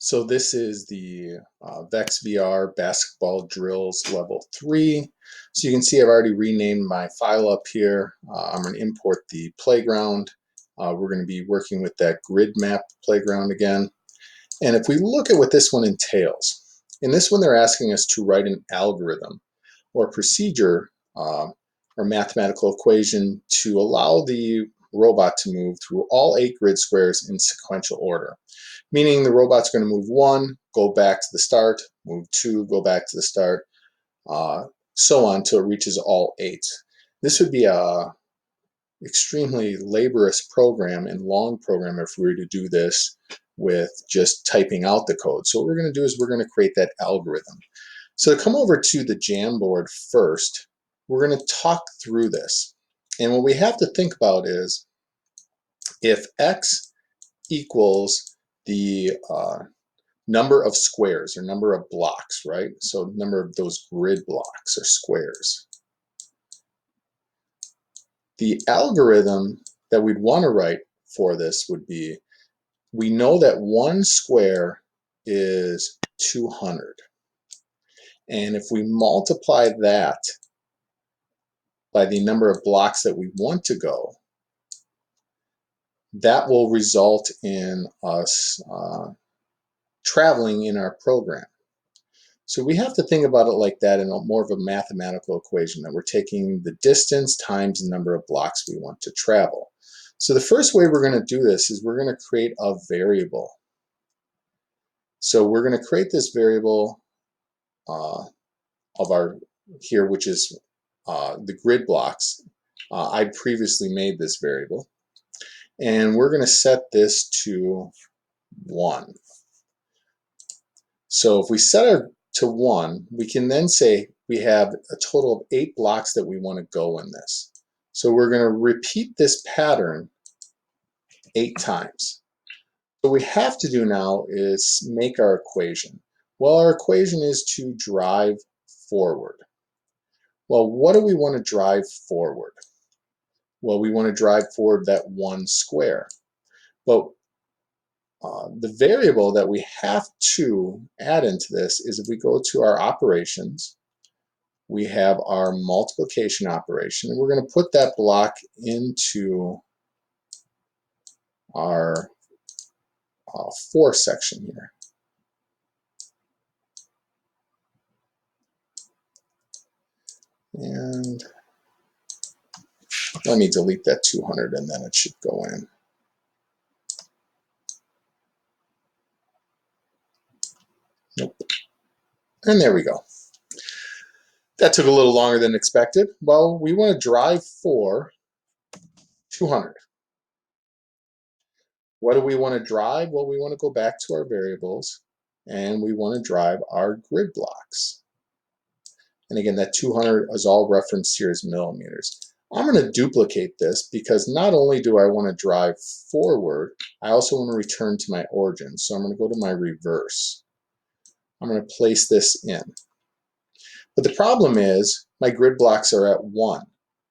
So this is the VEX VR basketball drills level 3. So you can see I've already renamed my file up here. I'm going to import the playground. We're going to be working with that grid map playground again. And if we look at what this one entails, in this one they're asking us to write an algorithm or procedure or mathematical equation to allow the robot to move through all 8 grid squares in sequential order. Meaning the robot's going to move 1, go back to the start, move 2, go back to the start, so on until it reaches all 8. This would be a extremely laborious program and long program if we were to do this with just typing out the code. So what we're going to do is we're going to create that algorithm. So to come over to the Jamboard first, we're going to talk through this. And what we have to think about is if x equals the number of squares or number of blocks, right? So number of those grid blocks or squares. The algorithm that we'd want to write for this would be, we know that 1 square is 200. And if we multiply that by the number of blocks that we want to go, that will result in us traveling in our program. So we have to think about it like that in more of a mathematical equation, that we're taking the distance times the number of blocks we want to travel. So the first way we're going to do this is we're going to create a variable. So we're going to create this variable of our here, which is the grid blocks. I previously made this variable. And we're going to set this to 1. So if we set it to 1, we can then say we have a total of 8 blocks that we want to go in this. So we're going to repeat this pattern 8 times. What we have to do now is make our equation. Well, our equation is to drive forward. Well, what do we want to drive forward? Well, we want to drive forward that 1 square. But the variable that we have to add into this is, if we go to our operations, we have our multiplication operation, and we're going to put that block into our for section here. And let me delete that 200 and then it should go in. Nope. And there we go. That took a little longer than expected. Well, we want to drive for 200. What do we want to drive? Well, we want to go back to our variables and we want to drive our grid blocks. And again, that 200 is all referenced here as millimeters. I'm going to duplicate this because not only do I want to drive forward, I also want to return to my origin. So I'm going to go to my reverse. I'm going to place this in. But the problem is my grid blocks are at 1.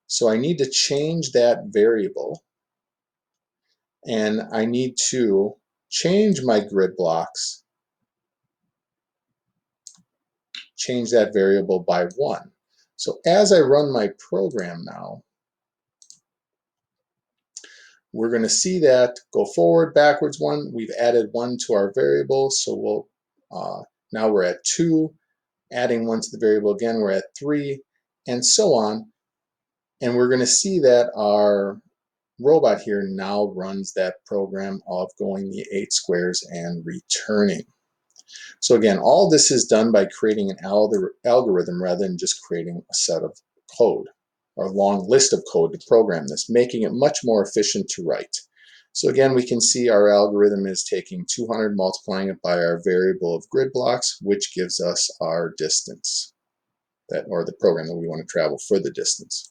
So I need to change that variable. And I need to change my grid blocks, change that variable by 1. So as I run my program now, we're going to see that go forward, backwards 1. We've added 1 to our variable, so we'll now we're at 2. Adding 1 to the variable again, we're at 3, and so on. And we're going to see that our robot here now runs that program of going the 8 squares and returning. So again, all this is done by creating an algorithm rather than just creating a set of code or a long list of code to program this, making it much more efficient to write. So again, we can see our algorithm is taking 200, multiplying it by our variable of grid blocks, which gives us our distance, or the program that we want to travel for the distance.